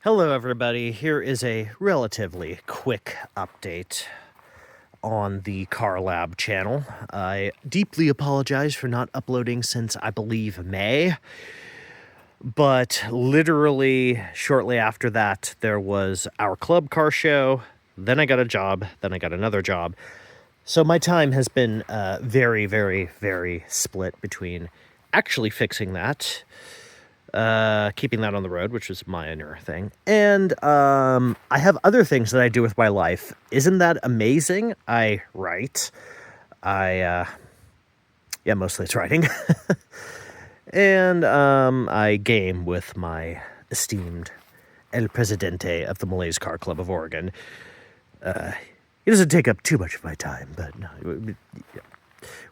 Hello, everybody. Here is a relatively quick update on the Car Lab channel. I deeply apologize for not uploading since, I believe, May. But literally shortly after that, there was our club car show. Then I got a job. Then I got another job. So my time has been very, very, very split between actually fixing that, keeping that on the road, which was my inner thing. And I have other things that I do with my life. Isn't that amazing? I write. Yeah, mostly it's writing. And I game with my esteemed El Presidente of the Malays Car Club of Oregon. He doesn't take up too much of my time, but no,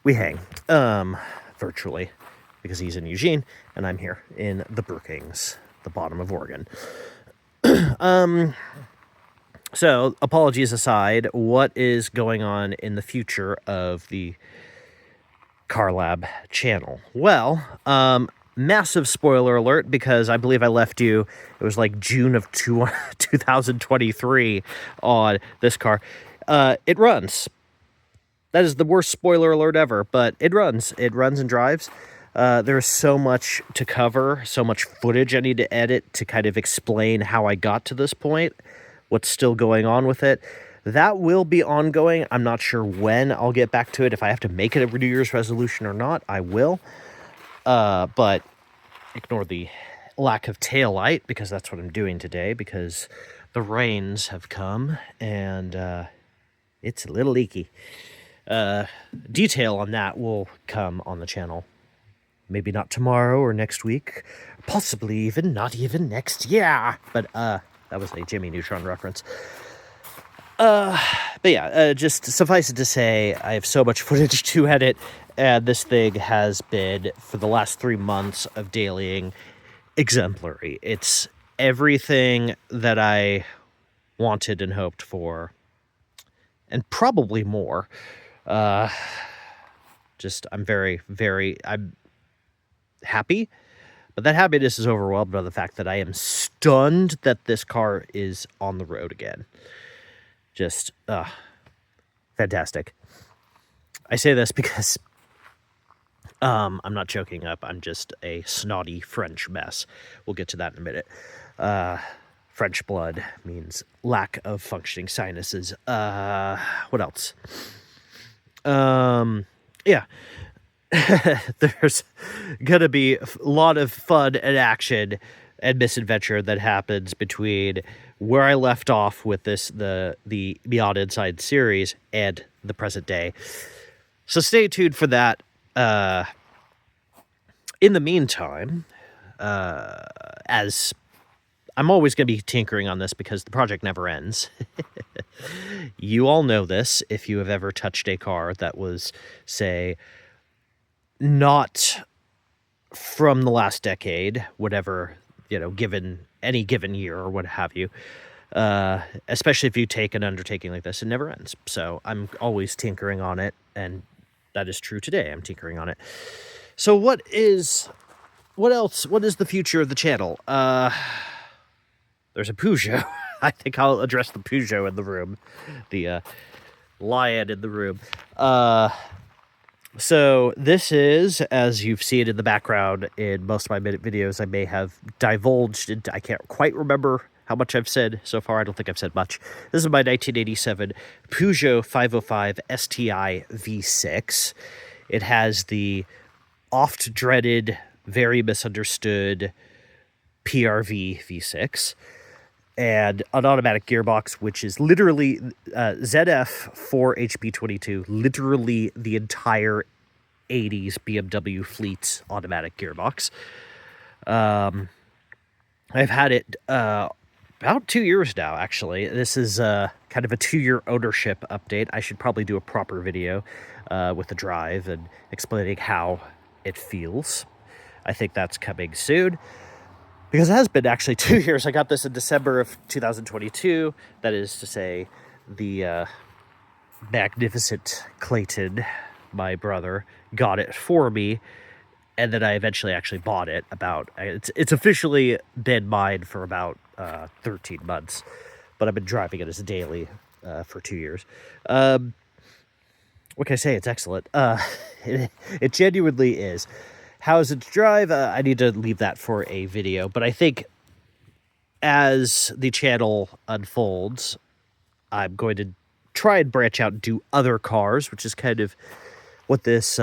we hang virtually because he's in Eugene and I'm here in the Brookings, the bottom of Oregon. So apologies aside, what is going on in the future of the Car Lab channel? Well, massive spoiler alert, because I believe I left you, it was like June of 2023 on this car. It runs. That is the worst spoiler alert ever, but it runs. It runs and drives. There's so much to cover, so much footage I need to edit to kind of explain how I got to this point, what's still going on with it. That will be ongoing. I'm not sure when I'll get back to it. If I have to make it a New Year's resolution or not, I will. But ignore the lack of tail light, because that's what I'm doing today, because the rains have come and it's a little leaky. Detail on that will come on the channel. Maybe not tomorrow or next week. Possibly even not even next year. But that was a Jimmy Neutron reference. But yeah, just suffice it to say, I have so much footage to edit, and this thing has been, for the last 3 months of dailying, exemplary. It's everything that I wanted and hoped for, and probably more. I'm happy, but that happiness is overwhelmed by the fact that I am stunned that this car is on the road again. Just, fantastic. I say this because, I'm not joking up. I'm just a snotty French mess. We'll get to that in a minute. French blood means lack of functioning sinuses. What else? Yeah. There's gonna be a lot of fun and action and misadventure that happens between where I left off with the Beyond Inside series and the present day. So stay tuned for that. In the meantime, as I'm always going to be tinkering on this because the project never ends. You all know this if you have ever touched a car that was, say, not from the last decade, whatever, given any given year or what have you. Especially if you take an undertaking like this, it never ends. So I'm always tinkering on it, and that is true today. I'm tinkering on it. So what else? What is the future of the channel? There's a Peugeot. I think I'll address the Peugeot in the room. The lion in the room. So this is, as you've seen in the background in most of my videos, I may have divulged into, I can't quite remember how much I've said so far. I don't think I've said much. This is my 1987 Peugeot 505 STI V6. It has the oft-dreaded, very misunderstood PRV V6 and an automatic gearbox, which is literally ZF 4HP22, literally the entire 80s BMW fleet's automatic gearbox. I've had it about 2 years now, actually. This is kind of a 2-year ownership update. I should probably do a proper video with the drive and explaining how it feels. I think that's coming soon, because it has been actually 2 years. I got this in December of 2022. That is to say, the magnificent Clayton, my brother, got it for me and then I eventually actually bought it. It's officially been mine for about 13 months, but I've been driving it as a daily for 2 years. What can I say? It's excellent. It genuinely is. How is it to drive? I need to leave that for a video, but I think as the channel unfolds, I'm going to try and branch out and do other cars, which is kind of what this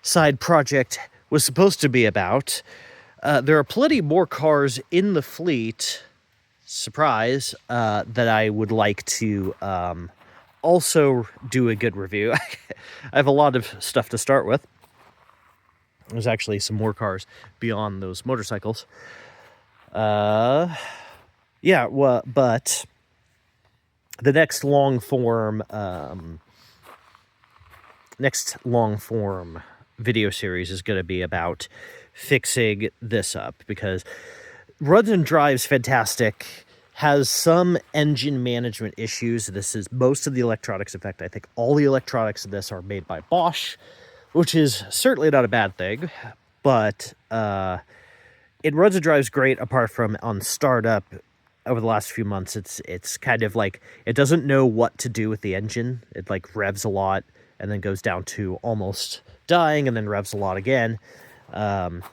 side project was supposed to be about. There are plenty more cars in the fleet, surprise, that I would like to also do a good review. I have a lot of stuff to start with. There's actually some more cars beyond those motorcycles. Yeah, well, but the next long form video series is going to be about fixing this up, because runs and drives fantastic, has some engine management issues. This is most of the electronics. In fact, I think all the electronics in this are made by Bosch, which is certainly not a bad thing, but it runs and drives great apart from on startup. Over the last few months, it's kind of like it doesn't know what to do with the engine. It like revs a lot and then goes down to almost dying and then revs a lot again. And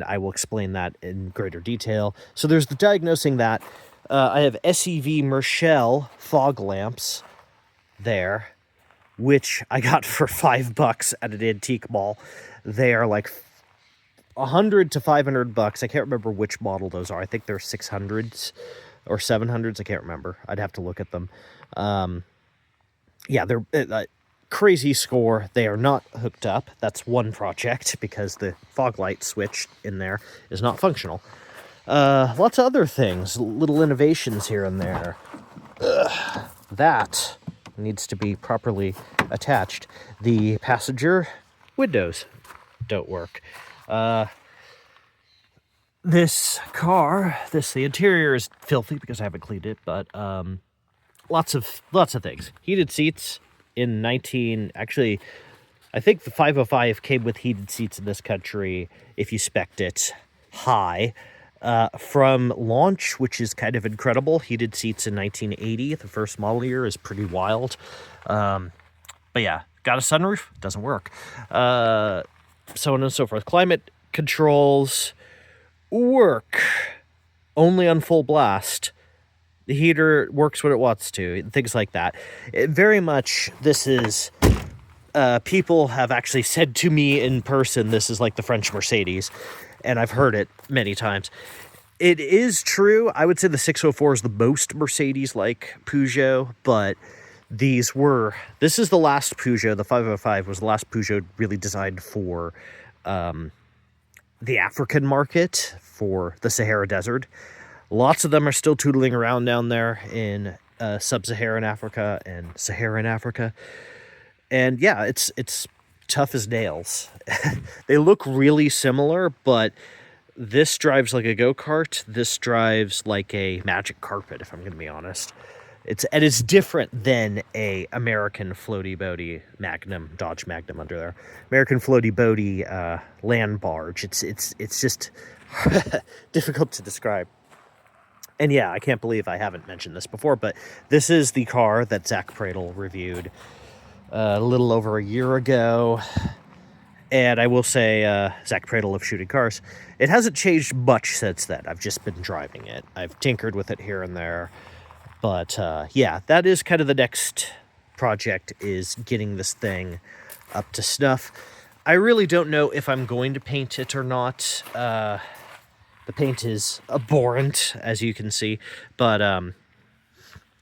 I will explain that in greater detail. So there's the diagnosing that. I have SEV Mershell fog lamps there, which I got for $5 at an antique mall. They are like $100 to $500. I can't remember which model those are. I think they're 600s or 700s. I can't remember. I'd have to look at them. Yeah, they're crazy score. They are not hooked up. That's one project because the fog light switch in there is not functional. Lots of other things, little innovations here and there. That needs to be properly attached. The passenger windows don't work. This car, the interior is filthy because I haven't cleaned it, but lots of things. Heated seats in I think the 505 came with heated seats in this country if you spec'd it high. From launch, which is kind of incredible. Heated seats in 1980, the first model year, is pretty wild. But yeah, got a sunroof, doesn't work. So on and so forth. Climate controls work only on full blast. The heater works when it wants to, things like that. Very much, this is, people have actually said to me in person, this is like the French Mercedes, and I've heard it many times. It is true. I would say the 604 is the most Mercedes-like Peugeot, but this is the last Peugeot. The 505 was the last Peugeot really designed for the African market, for the Sahara Desert. Lots of them are still tootling around down there in sub-Saharan Africa and Saharan Africa. And yeah, it's tough as nails. They look really similar, but this drives like a go-kart. This drives like a magic carpet, if I'm going to be honest. It's different than a American floaty boaty Magnum, Dodge Magnum under there. American floaty boaty land barge. It's just difficult to describe. And yeah, I can't believe I haven't mentioned this before, but this is the car that Zach Pradel reviewed a little over a year ago. And I will say, Zach Pradel of Shooting Cars, it hasn't changed much since then. I've just been driving it. I've tinkered with it here and there. But yeah, that is kind of the next project, is getting this thing up to snuff. I really don't know if I'm going to paint it or not. The paint is abhorrent, as you can see. But,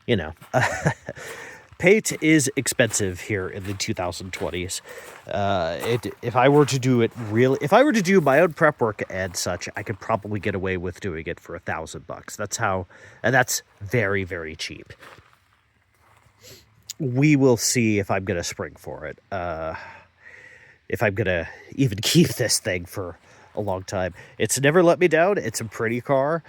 you know, paint is expensive here in the 2020s. If I were to do my own prep work and such, I could probably get away with doing it for $1,000. That's very, very cheap. We will see if I'm gonna spring for it. If I'm gonna even keep this thing for a long time. It's never let me down. It's a pretty car.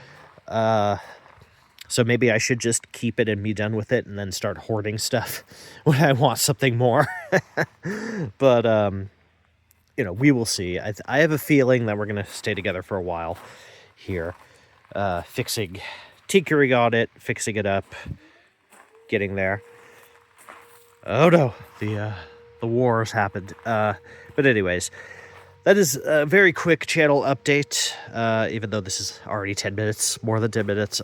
So maybe I should just keep it and be done with it and then start hoarding stuff when I want something more. But we will see. I have a feeling that we're going to stay together for a while here. Tinkering on it, fixing it up, getting there. Oh no, the war has happened. But anyways, that is a very quick channel update, even though this is already 10 minutes, more than 10 minutes.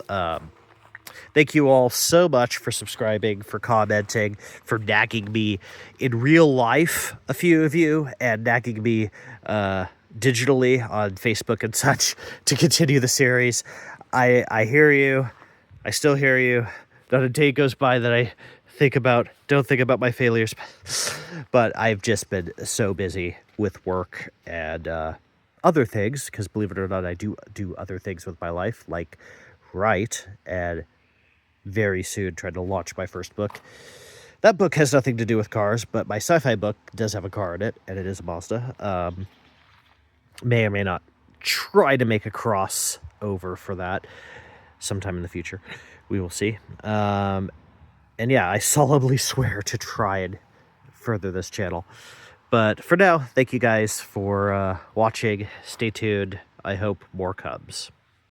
Thank you all so much for subscribing, for commenting, for nagging me in real life, a few of you, and nagging me digitally on Facebook and such to continue the series. I hear you. I still hear you. Not a day goes by that I don't think about my failures. But I've just been so busy with work and other things, because believe it or not, I do other things with my life, like write, and very soon trying to launch my first book. That book has nothing to do with cars, but my sci-fi book does have a car in it, and it is a Mazda. May or may not try to make a crossover for that sometime in the future. We will see. And yeah, I solemnly swear to try and further this channel. But for now, thank you guys for watching. Stay tuned. I hope more comes.